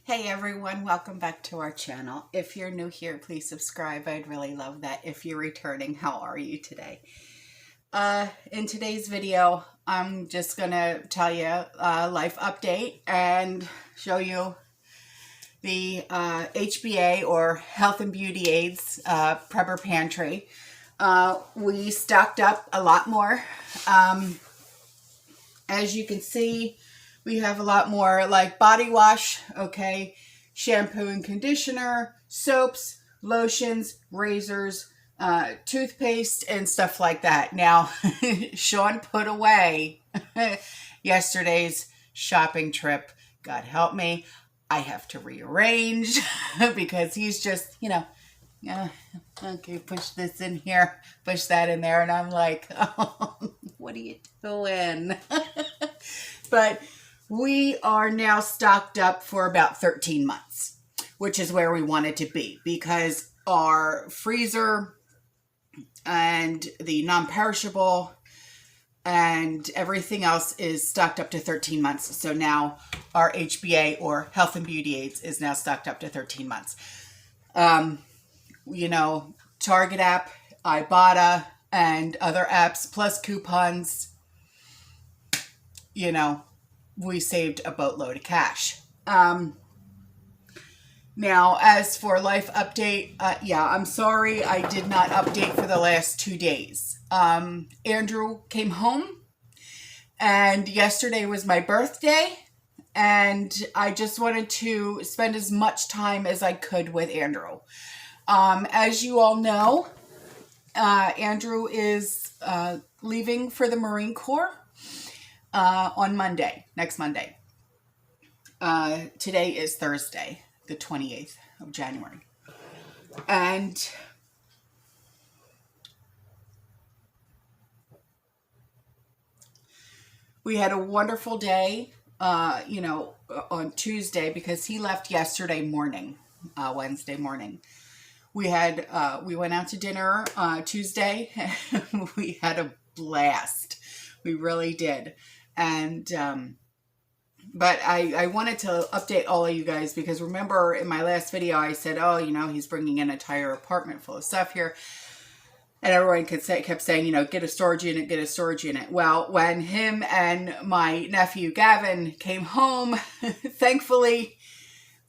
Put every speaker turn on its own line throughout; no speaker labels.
Hey everyone, welcome back to our channel. If you're new here, please subscribe. I'd really love that. If you're returning, how are you today? In today's video, I'm just gonna tell you a life update and show you the HBA or Health and Beauty Aids Prepper Pantry. We stocked up a lot more. As you can see, we have a lot more like body wash, okay, shampoo and conditioner, soaps, lotions, razors, toothpaste, and stuff like that. Now, Sean put away yesterday's shopping trip. God help me. I have to rearrange because he's just, yeah, okay, push this in here, push that in there. And I'm like, oh, what are you doing? But we are now stocked up for about 13 months, which is where we wanted to be because our freezer and the non-perishable and everything else is stocked up to 13 months. So now our HBA or Health and Beauty Aids is now stocked up to 13 months. Target app, Ibotta, and other apps, plus coupons, we saved a boatload of cash. Now, as for life update, I'm sorry I did not update for the last 2 days. Andrew came home, and yesterday was my birthday, and I just wanted to spend as much time as I could with Andrew. As you all know, Andrew is leaving for the Marine Corps on Monday, next Monday. Today is Thursday, the 28th of January. And we had a wonderful day, on Tuesday because he left yesterday morning, Wednesday morning. We went out to dinner Tuesday. We had a blast. We really did. And, but I wanted to update all of you guys because remember in my last video, I said, oh, he's bringing in an entire apartment full of stuff here. And everyone kept saying, get a storage unit, get a storage unit. Well, when him and my nephew Gavin came home, thankfully,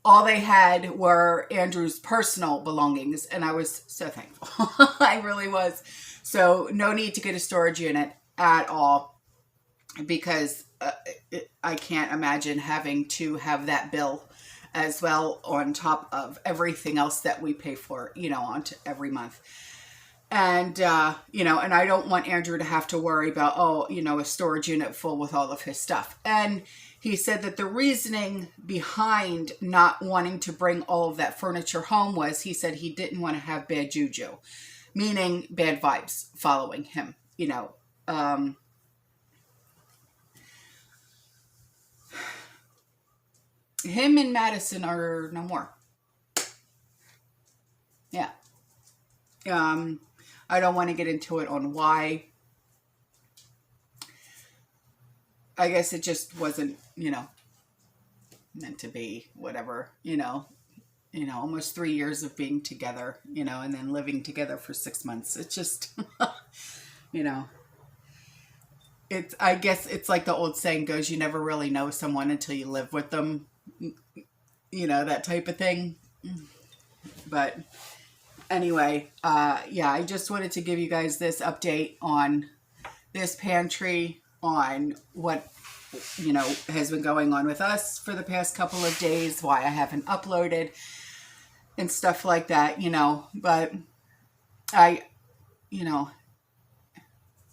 all they had were Andrew's personal belongings. And I was so thankful. I really was. So no need to get a storage unit at all because I can't imagine having to have that bill as well on top of everything else that we pay for, on every month. And, and I don't want Andrew to have to worry about, a storage unit full with all of his stuff. And he said that the reasoning behind not wanting to bring all of that furniture home was he said he didn't want to have bad juju, meaning bad vibes following him, Him and Madison are no more. Yeah. I don't want to get into it on why. I guess it just wasn't, meant to be, whatever, almost 3 years of being together, and then living together for 6 months. It's just, I guess it's like the old saying goes, you never really know someone until you live with them, that type of thing. But anyway, I just wanted to give you guys this update on this pantry, on what, has been going on with us for the past couple of days, why I haven't uploaded and stuff like that, but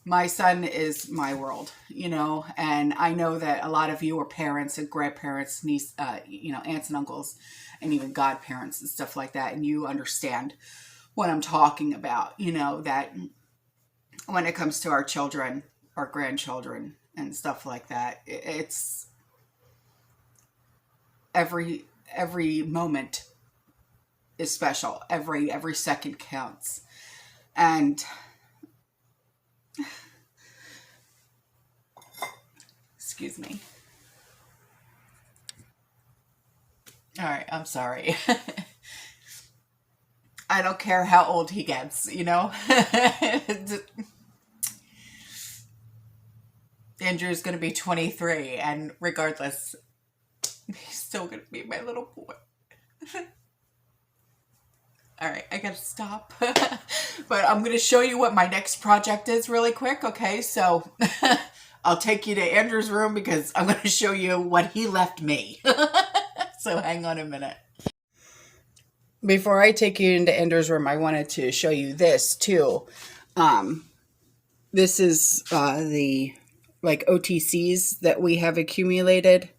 my son is my world, and I know that a lot of you are parents and grandparents, aunts and uncles, and even godparents and stuff like that, and you understand what I'm talking about, that when it comes to our children, our grandchildren, and stuff like that, it's every moment is special. Every second counts, and excuse me. All right, I'm sorry. I don't care how old he gets, you know? Andrew's going to be 23, and regardless, he's still going to be my little boy. All right, I gotta stop. But I'm gonna show you what my next project is really quick, okay? So I'll take you to Andrew's room because I'm gonna show you what he left me. So hang on a minute. Before I take you into Andrew's room, I wanted to show you this too. This is the like OTCs that we have accumulated.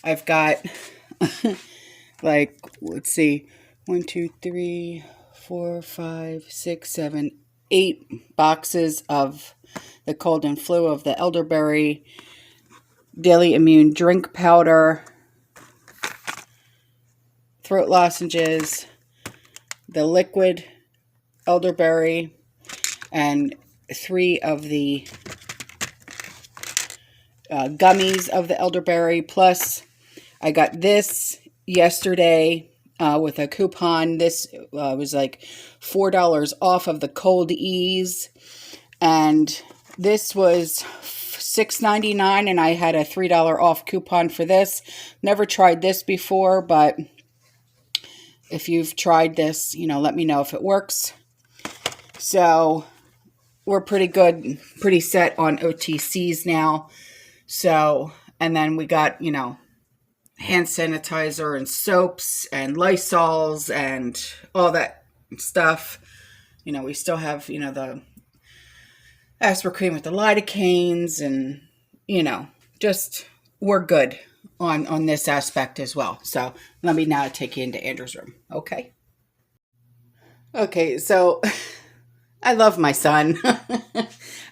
I've got like, let's see, 1, 2, 3, 4, 5, 6, 7, 8 boxes of the cold and flu of the elderberry daily immune drink powder, throat lozenges, the liquid elderberry, and 3 of the gummies of the elderberry. Plus, I got this yesterday with a coupon. This was like $4 off of the Cold Ease, and this was $6.99, and I had a $3 off coupon for this. Never tried this before, but if you've tried this, you know, let me know if it works. So we're pretty good, pretty set on OTCs now. So, and then we got, you know, hand sanitizer and soaps and Lysols and all that stuff. You know, we still have, you know, the aspartame with the lidocaines, and, you know, just we're good on this aspect as well. So let me now take you into Andrew's room. Okay. Okay. So I love my son.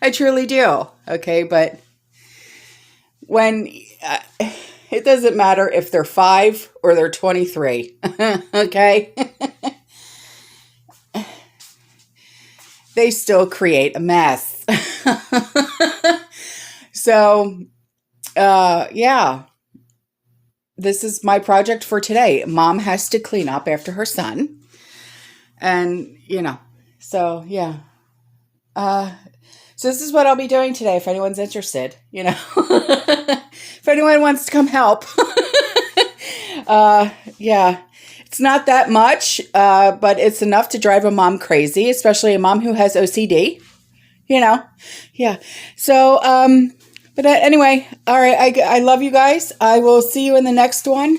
I truly do. Okay. But when, it doesn't matter if they're 5 or they're 23. Okay. They still create a mess. So, yeah, this is my project for today. Mom has to clean up after her son. And, you know, so yeah. So this is what I'll be doing today if anyone's interested, you know. If anyone wants to come help. Yeah. It's not that much, but it's enough to drive a mom crazy, especially a mom who has OCD, you know. Yeah. So, but anyway, all right. I love you guys. I will see you in the next one.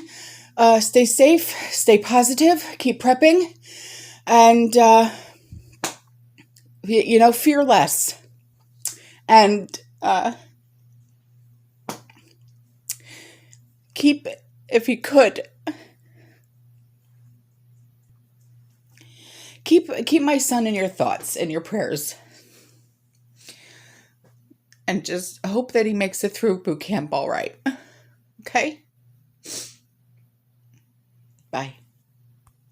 Stay safe, stay positive, keep prepping, and, you know, fear less. And keep, if you could, keep my son in your thoughts and your prayers. And just hope that he makes it through boot camp all right. Okay?